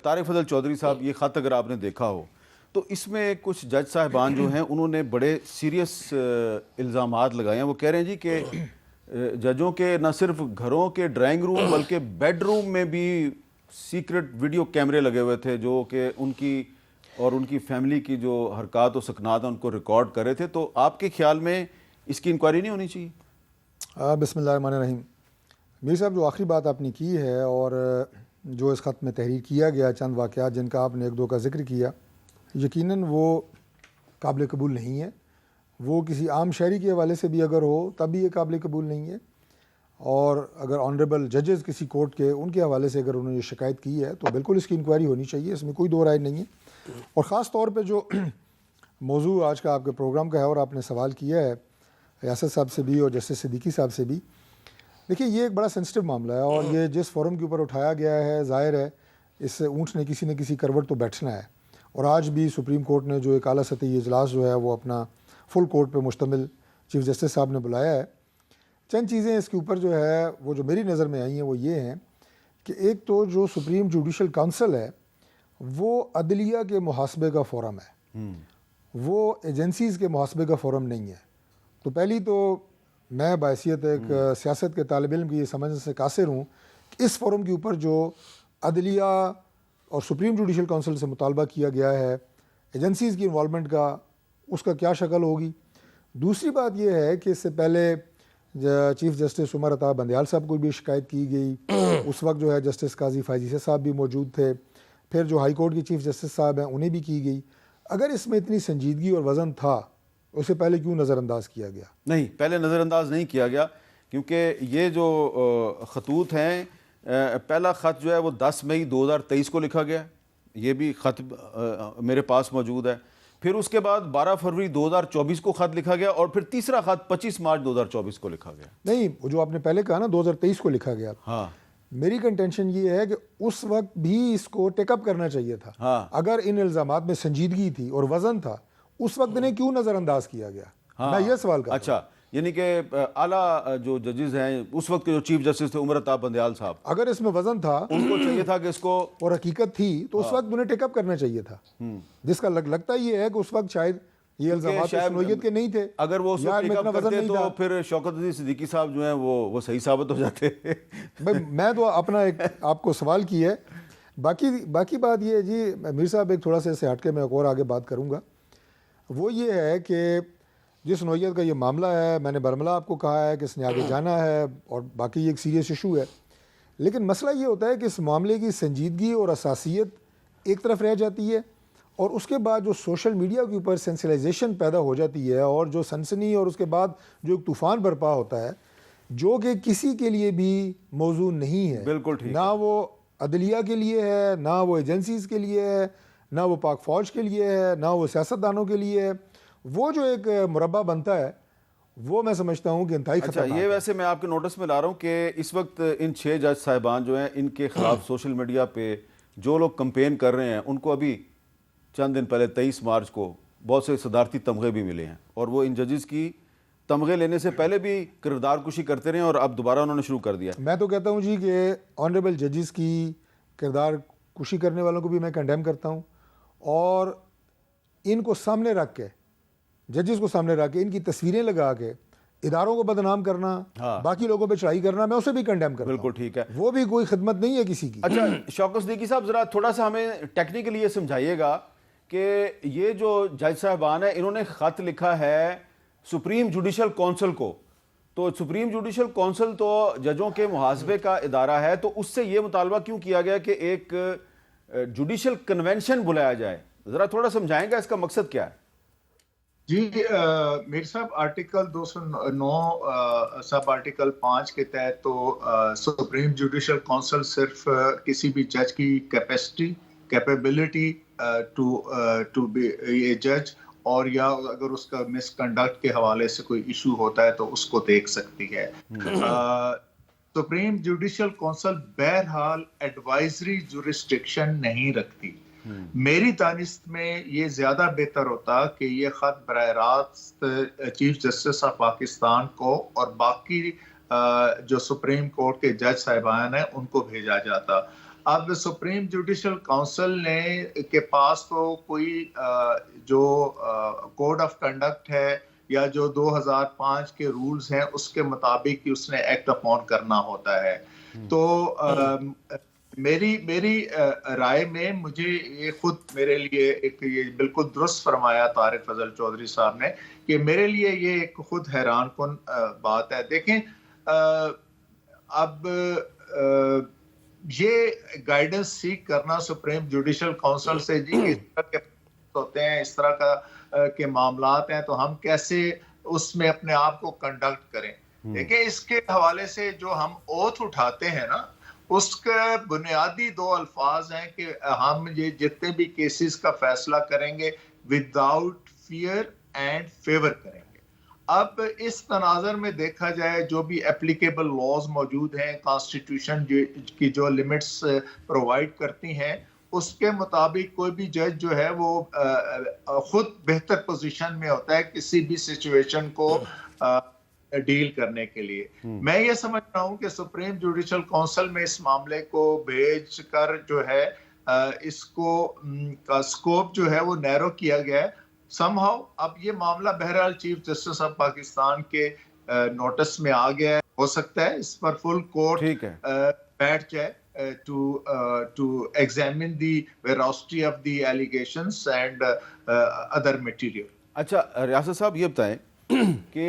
طارق فضل چودھری صاحب، یہ خط اگر آپ نے دیکھا ہو تو اس میں کچھ جج صاحبان جو ہیں انہوں نے بڑے سیریس الزامات لگائے ہیں. وہ کہہ رہے ہیں جی کہ ججوں کے نہ صرف گھروں کے ڈرائنگ روم بلکہ بیڈ روم میں بھی سیکرٹ ویڈیو کیمرے لگے ہوئے تھے جو کہ ان کی فیملی کی جو حرکات و سکنات ہیں ان کو ریکارڈ کر رہے تھے. تو آپ کے خیال میں اس کی انکوائری نہیں ہونی چاہیے؟ بسم اللہ الرحمن الرحیم. میر صاحب، جو آخری بات آپ نے کی ہے اور جو اس خط میں تحریر کیا گیا، چند واقعات جن کا آپ نے ایک دو کا ذکر کیا، یقیناً وہ قابل قبول نہیں ہے. وہ کسی عام شہری کے حوالے سے بھی اگر ہو تب بھی یہ قابل قبول نہیں ہے، اور اگر آنریبل ججز کسی کورٹ کے ان کے حوالے سے اگر انہوں نے یہ شکایت کی ہے تو بالکل اس کی انکوائری ہونی چاہیے، اس میں کوئی دو رائے نہیں ہے. اور خاص طور پہ جو موضوع آج کا آپ کے پروگرام کا ہے اور آپ نے سوال کیا ہے ریاست صاحب سے بھی اور جسٹس صدیقی صاحب سے بھی، دیکھیے یہ ایک بڑا سینسٹیو معاملہ ہے، اور یہ جس فورم کے اوپر اٹھایا گیا ہے ظاہر ہے اس سے اونٹ نے کسی نہ کسی کروٹ تو بیٹھنا ہے. اور آج بھی سپریم کورٹ نے جو ایک اعلیٰ سطحی اجلاس جو ہے وہ اپنا فل کورٹ پہ مشتمل چیف جسٹس صاحب نے بلایا ہے. چند چیزیں اس کے اوپر جو ہے وہ جو میری نظر میں آئی ہیں وہ یہ ہیں کہ ایک تو جو سپریم جوڈیشل کونسل ہے وہ عدلیہ کے محاسبے کا فورم ہے، وہ ایجنسیز کے محاسبے کا فورم نہیں ہے. تو پہلی تو میں بحیثیت ایک سیاست کے طالب علم کی یہ سمجھنے سے قاصر ہوں کہ اس فورم کے اوپر جو عدلیہ اور سپریم جوڈیشل کونسل سے مطالبہ کیا گیا ہے ایجنسیز کی انوالومنٹ کا، اس کا کیا شکل ہوگی. دوسری بات یہ ہے کہ اس سے پہلے چیف جسٹس عمر عطا بندیال صاحب کو بھی شکایت کی گئی، اس وقت جو ہے جسٹس قاضی فائزی صاحب بھی موجود تھے، پھر جو ہائی کورٹ کے چیف جسٹس صاحب ہیں انہیں بھی کی گئی. اگر اس میں اتنی سنجیدگی اور وزن تھا اسے پہلے کیوں نظر انداز کیا گیا؟ نہیں، پہلے نظر انداز نہیں کیا گیا کیونکہ یہ جو خطوط ہیں، پہلا خط جو ہے وہ 10 مئی 2023 کو لکھا گیا، یہ بھی خط میرے پاس موجود ہے. پھر اس کے بعد 12 فروری 2024 کو خط لکھا گیا، اور پھر تیسرا خط 25 مارچ 2024 کو لکھا گیا. نہیں، وہ جو آپ نے پہلے کہا نا 2023 کو لکھا گیا، ہاں، میری کنٹینشن یہ ہے کہ اس وقت بھی اس کو ٹیک اپ کرنا چاہیے تھا. ہاں، اگر ان الزامات میں سنجیدگی تھی اور وزن تھا اس وقت انہیں کیوں نظر انداز کیا گیا؟ میں یہ سوال کرتا ہوں. اچھا، یعنی کہ اعلیٰ جو ججز ہیں اس وقت کے جو چیف جسٹس تھے عمر عطا بندیال صاحب، اگر اس میں وزن تھا ان کو چاہیے تھا کہ اس کو، اور حقیقت تھی تو اس وقت انہیں ٹیک اپ کرنا چاہیے تھا. جس کا لگتا یہ ہے کہ اس وقت شاید یہ الزامات اس نوعیت کے نہیں تھے. اگر وہ اس وقت ٹیک اپ کرتے تو پھر شوکت عزیز صدیقی صاحب جو ہیں وہ صحیح ثابت ہو جاتے. میں تو اپنا ایک آپ کو سوال کی ہے. باقی بات یہ ہے جی میر صاحب، ایک تھوڑا سا اسے ہٹ کے میں ایک اور آگے بات کروں گا. وہ یہ ہے کہ جس نوعیت کا یہ معاملہ ہے، میں نے برملا آپ کو کہا ہے کہ اس نے آگے جانا ہے اور باقی یہ ایک سیریس ایشو ہے، لیکن مسئلہ یہ ہوتا ہے کہ اس معاملے کی سنجیدگی اور حساسیت ایک طرف رہ جاتی ہے، اور اس کے بعد جو سوشل میڈیا کے اوپر سینسلائزیشن پیدا ہو جاتی ہے اور جو سنسنی اور اس کے بعد جو ایک طوفان برپا ہوتا ہے جو کہ کسی کے لیے بھی موضوع نہیں ہے. بالکل ٹھیک، نہ وہ عدلیہ کے لیے ہے، نہ وہ ایجنسیز کے لیے ہے، نہ وہ پاک فوج کے لیے ہے، نہ وہ سیاستدانوں کے لیے ہے. وہ جو ایک مربع بنتا ہے وہ میں سمجھتا ہوں کہ انتہائی خطرناک ہے. یہ ویسے میں آپ کے نوٹس میں لا رہا ہوں کہ اس وقت ان 6 جج صاحبان جو ہیں ان کے خلاف سوشل میڈیا پہ جو لوگ کمپین کر رہے ہیں ان کو ابھی چند دن پہلے 23 مارچ کو بہت سے صدارتی تمغے بھی ملے ہیں، اور وہ ان ججز کی تمغے لینے سے پہلے بھی کردار کشی کرتے رہے ہیں اور اب دوبارہ انہوں نے شروع کر دیا. میں تو کہتا ہوں جی کہ آنریبل ججز کی کردار کشی کرنے والوں کو بھی میں کنڈیم کرتا ہوں، اور ان کو سامنے رکھ کے، ججز کو سامنے رکھ کے ان کی تصویریں لگا کے اداروں کو بدنام کرنا، باقی لوگوں پہ چڑھائی کرنا، میں اسے بھی کنڈیم کرتا ہوں. بالکل ٹھیک ہے، وہ بھی کوئی خدمت نہیں ہے کسی کی. اچھا شوکت صدیقی صاحب، ذرا تھوڑا سا ہمیں ٹیکنیکلی یہ سمجھائیے گا کہ یہ جو جج صاحبان ہیں انہوں نے خط لکھا ہے سپریم جوڈیشل کونسل کو، تو سپریم جوڈیشل کونسل تو ججوں کے محاسبے کا ادارہ ہے، تو اس سے یہ مطالبہ کیوں کیا گیا کہ ایک جوڈیشل کنونشن بلایا جائے؟ ذرا تھوڑا سمجھائیں گا اس کا مقصد کیا ہے؟ جی میر صاحب، آرٹیکل 209 سب آرٹیکل 5 کے تحت تو سپریم جوڈیشل کونسل صرف کسی بھی جج کی کیپیبلٹی ٹو بی اے جج، اور یا اگر اس کا مس کنڈکٹ کے حوالے سے کوئی ایشو ہوتا ہے تو اس کو دیکھ سکتی ہے. سپریم جوڈیشل کونسل بہرحال ایڈوائزری جورسڈکشن نہیں رکھتی. میری دانست میں یہ زیادہ بہتر ہوتا کہ یہ خط براہ راست چیف جسٹس آف پاکستان کو اور باقی جو سپریم کورٹ کے جج صاحبان ہیں ان کو بھیجا جاتا. اب سپریم جوڈیشل کونسل نے کے پاس تو کوئی جو کوڈ آف کنڈکٹ ہے یا جو 2005 کے رولز ہیں اس کے مطابق ہی اس نے ایکٹ اپون کرنا ہوتا ہے. تو میری رائے میں مجھے یہ خود میرے لیے ایک یہ بالکل درست فرمایا طارق فضل چودھری صاحب نے کہ میرے لیے یہ ایک خود حیران کن بات ہے. دیکھیں اب یہ گائیڈنس سیکھ کرنا سپریم جوڈیشل کونسل سے جی اس طرح کے ہوتے ہیں، اس طرح کا کے معاملات ہیں تو ہم کیسے اس میں اپنے آپ کو کنڈکٹ کریں. دیکھیں اس کے حوالے سے جو ہم اوتھ اٹھاتے ہیں نا، اس کے بنیادی 2 الفاظ ہیں کہ ہم یہ جتنے بھی کیسز کا فیصلہ کریں گے وداؤٹ فیئر اینڈ فیور کریں گے. اب اس تناظر میں دیکھا جائے جو بھی اپلیکیبل لاز موجود ہیں، کانسٹیٹیوشن کی جو لمٹس پرووائڈ کرتی ہیں، اس کے مطابق کوئی بھی جج جو ہے وہ خود بہتر پوزیشن میں ہوتا ہے کسی بھی سچویشن کو ڈیل کرنے کے لیے. میں یہ سمجھ رہا ہوں کہ سپریم جوڈیشل کونسل میں اس معاملے کو بھیج کر جو ہے اس کو کا سکوپ جو ہے وہ نیرو کیا گیا ہے سم ہاؤ. اب یہ معاملہ بہرحال چیف جسٹس آف پاکستان کے نوٹس میں آ گیا ہے، ہو سکتا ہے اس پر فل کورٹ بیٹھ جائے to examine the veracity of the allegations and other material. اچھا ریاست صاحب یہ بتائیں کہ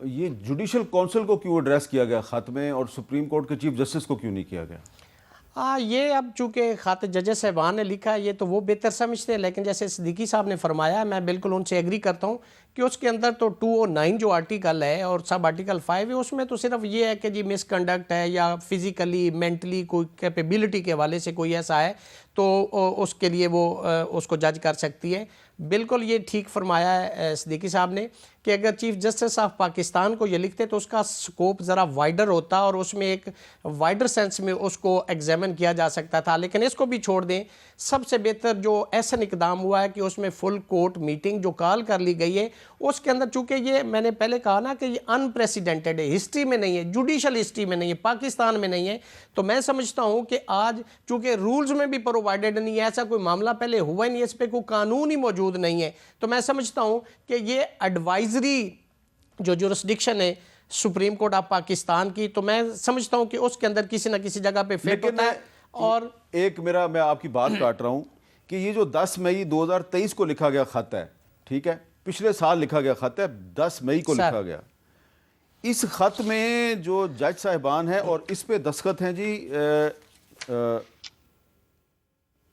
یہ جوڈیشل کونسل کو کیوں ایڈریس کیا گیا خط میں اور سپریم کورٹ کے چیف جسٹس کو کیوں نہیں کیا گیا؟ یہ اب چونکہ خط ججز صاحبان نے لکھا یہ تو وہ بہتر سمجھتے ہیں، لیکن جیسے صدیقی صاحب نے فرمایا میں بالکل ان سے ایگری کرتا ہوں کہ اس کے اندر تو 209 جو آرٹیکل ہے اور سب آرٹیکل 5 ہے، اس میں تو صرف یہ ہے کہ جی مس کنڈکٹ ہے یا فزیکلی مینٹلی کوئی کیپیبلٹی کے حوالے سے کوئی ایسا ہے تو اس کے لیے وہ اس کو جج کر سکتی ہے. بالکل یہ ٹھیک فرمایا ہے صدیقی صاحب نے کہ اگر چیف جسٹس آف پاکستان کو یہ لکھتے تو اس کا سکوپ ذرا وائڈر ہوتا اور اس میں ایک وائڈر سینس میں اس کو ایگزامن کیا جا سکتا تھا. لیکن اس کو بھی چھوڑ دیں، سب سے بہتر جو ایسا اقدام ہوا ہے کہ اس میں فل کورٹ میٹنگ جو کال کر لی گئی ہے اس کے اندر، چونکہ یہ میں نے پہلے کہا نا کہ یہ انپریسیڈنٹڈ ہے، ہسٹری میں نہیں ہے، جوڈیشل ہسٹری میں نہیں ہے، پاکستان میں نہیں ہے. تو میں سمجھتا ہوں کہ آج چونکہ رولز میں بھی پرووائڈڈ نہیں ہے، ایسا کوئی معاملہ پہلے ہوا ہی نہیں ہے، اس پہ کوئی قانون ہی موجود نہیں ہے، تو میں سمجھتا ہوں کہ یہ ایڈوائزری جو جورسڈکشن ہے سپریم کورٹ آف پاکستان کی، تو میں سمجھتا ہوں کہ اس کے اندر کسی نہ کسی جگہ پہ فٹ ہوتا ہے. اور ایک میں آپ کی بات کاٹ رہا ہوں کہ یہ جو 10 مئی 2023 کو لکھا گیا خط ہے، ٹھیک ہے، پچھلے سال لکھا گیا خط ہے، 10 مئی کو لکھا گیا. اس خط میں جو جج صاحبان ہیں اور اس پہ دستخط ہیں جی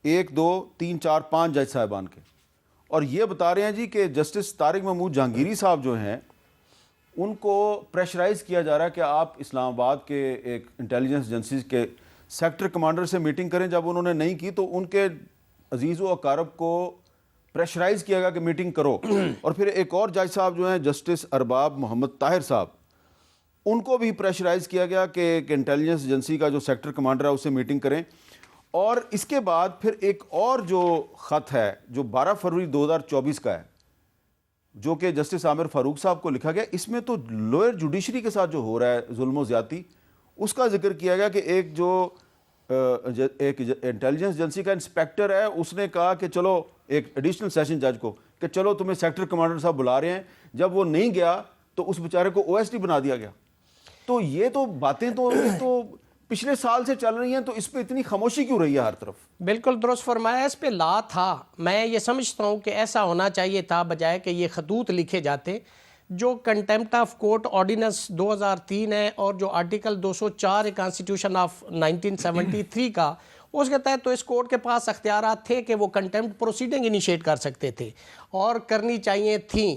1 2 3 4 5 جج صاحبان کے، اور یہ بتا رہے ہیں جی کہ جسٹس طارق محمود جہانگیری صاحب جو ہیں ان کو پریشرائز کیا جا رہا ہے کہ آپ اسلام آباد کے ایک انٹیلیجنس ایجنسی کے سیکٹر کمانڈر سے میٹنگ کریں. جب انہوں نے نہیں کی تو ان کے عزیز و اقارب کو پریشرائز کیا گیا کہ میٹنگ کرو. اور پھر ایک اور جج صاحب جو ہیں جسٹس ارباب محمد طاہر صاحب، ان کو بھی پریشرائز کیا گیا کہ انٹیلیجنس ایجنسی کا جو سیکٹر کمانڈر ہے اس سے میٹنگ کریں. اور اس کے بعد پھر ایک اور جو خط ہے جو 12 فروری 2024 کا ہے جو کہ جسٹس عامر فاروق صاحب کو لکھا گیا، اس میں تو لوئر جوڈیشری کے ساتھ جو ہو رہا ہے ظلم و زیادتی اس کا ذکر کیا گیا کہ ایک جو ایک انٹیلیجنس ایجنسی کا انسپیکٹر ہے اس نے کہا کہ چلو ایک ایڈیشنل سیشن جج کو کہ چلو تمہیں سیکٹر کمانڈر صاحب بلا رہے ہیں، جب وہ نہیں گیا تو اس بیچارے کو OSD بنا دیا گیا. تو یہ تو باتیں تو پچھلے سال سے چل رہی ہیں، تو اس پہ اتنی خاموشی کیوں رہی ہے ہر طرف؟ بالکل درست فرمایا، اس پہ لا تھا. میں یہ سمجھتا ہوں کہ ایسا ہونا چاہیے تھا بجائے کہ یہ خطوط لکھے جاتے. جو کنٹیمپٹ آف کورٹ آرڈیننس 2003 ہے اور جو آرٹیکل 204 ہے کانسٹیٹیوشن آف 1973 کا، اس کے تحت تو اس کورٹ کے پاس اختیارات تھے کہ وہ کنٹیمپٹ پروسیڈنگ انیشیٹ کر سکتے تھے اور کرنی چاہیے تھیں.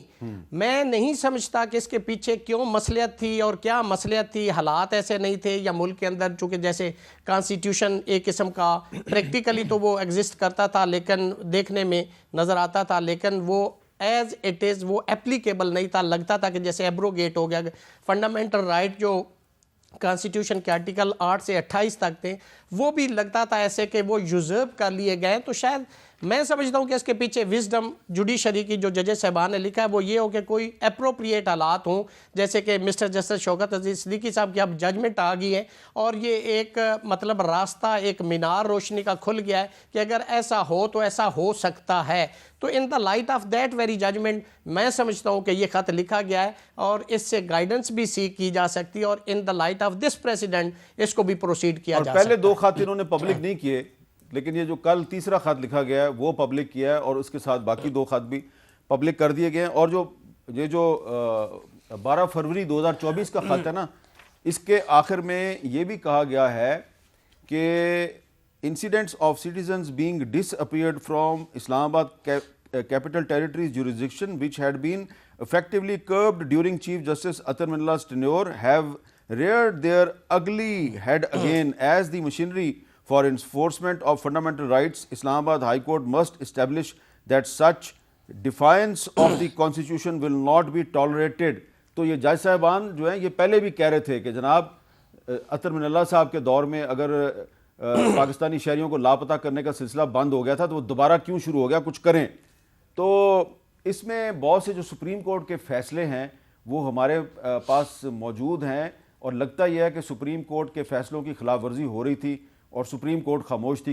میں نہیں سمجھتا کہ اس کے پیچھے کیوں مصلحت تھی اور کیا مصلحت تھی. حالات ایسے نہیں تھے یا ملک کے اندر چونکہ جیسے کانسٹیٹیوشن ایک قسم کا پریکٹیکلی تو وہ ایگزسٹ کرتا تھا لیکن دیکھنے میں نظر آتا تھا، لیکن وہ ایز اٹ از وہ اپلیکیبل نہیں تھا. لگتا تھا کہ جیسے ایبروگیٹ ہو گیا. فنڈامنٹل رائٹ جو کانسٹیٹیوشن کے آرٹیکل 8 سے 28 تک تھے وہ بھی لگتا تھا ایسے کہ وہ یوزرب کر لیے گئے. تو شاید میں سمجھتا ہوں کہ اس کے پیچھے وزڈم جوڈیشری کی جو ججز صاحبان نے لکھا ہے وہ یہ ہو کہ کوئی اپروپریٹ حالات ہوں، جیسے کہ مسٹر جسٹس شوکت عزیز صدیقی صاحب کی اب ججمنٹ آ گئی ہے اور یہ ایک مطلب راستہ، ایک مینار روشنی کا کھل گیا ہے کہ اگر ایسا ہو تو ایسا ہو سکتا ہے. تو in the light of that very judgement میں سمجھتا ہوں کہ یہ خط لکھا گیا ہے اور اس سے گائیڈنس بھی سیکھ کی جا سکتی ہے اور in the light of this president اس کو بھی پروسیڈ کیا جا سکتا ہے. اور پہلے 2 خط انہوں نے پبلک نہیں کیے، لیکن یہ جو کل تیسرا خط لکھا گیا ہے وہ پبلک کیا ہے اور اس کے ساتھ باقی 2 خط بھی پبلک کر دیے گئے ہیں. اور جو 12 فروری 2024 کا خط ہے نا، اس کے آخر میں یہ بھی کہا گیا ہے کہ incidents of citizens being disappeared from Islamabad capital territory's jurisdiction which had been effectively curbed during Chief Justice Atar Minalla's tenure have reared their ugly head again as the machinery for enforcement of fundamental rights. Islamabad High Court must establish that such defiance of the constitution will not be tolerated. تو یہ جج صاحبان جو ہیں یہ پہلے بھی کہہ رہے تھے کہ جناب اطہر من اللہ صاحب کے دور میں اگر پاکستانی شہریوں کو لاپتہ کرنے کا سلسلہ بند ہو گیا تھا تو وہ دوبارہ کیوں شروع ہو گیا، کچھ کریں. تو اس میں بہت سے جو سپریم کورٹ کے فیصلے ہیں وہ ہمارے پاس موجود ہیں اور لگتا یہ ہے کہ سپریم کورٹ کے فیصلوں کی خلاف ورزی ہو رہی تھی اور سپریم کورٹ خاموش تھی.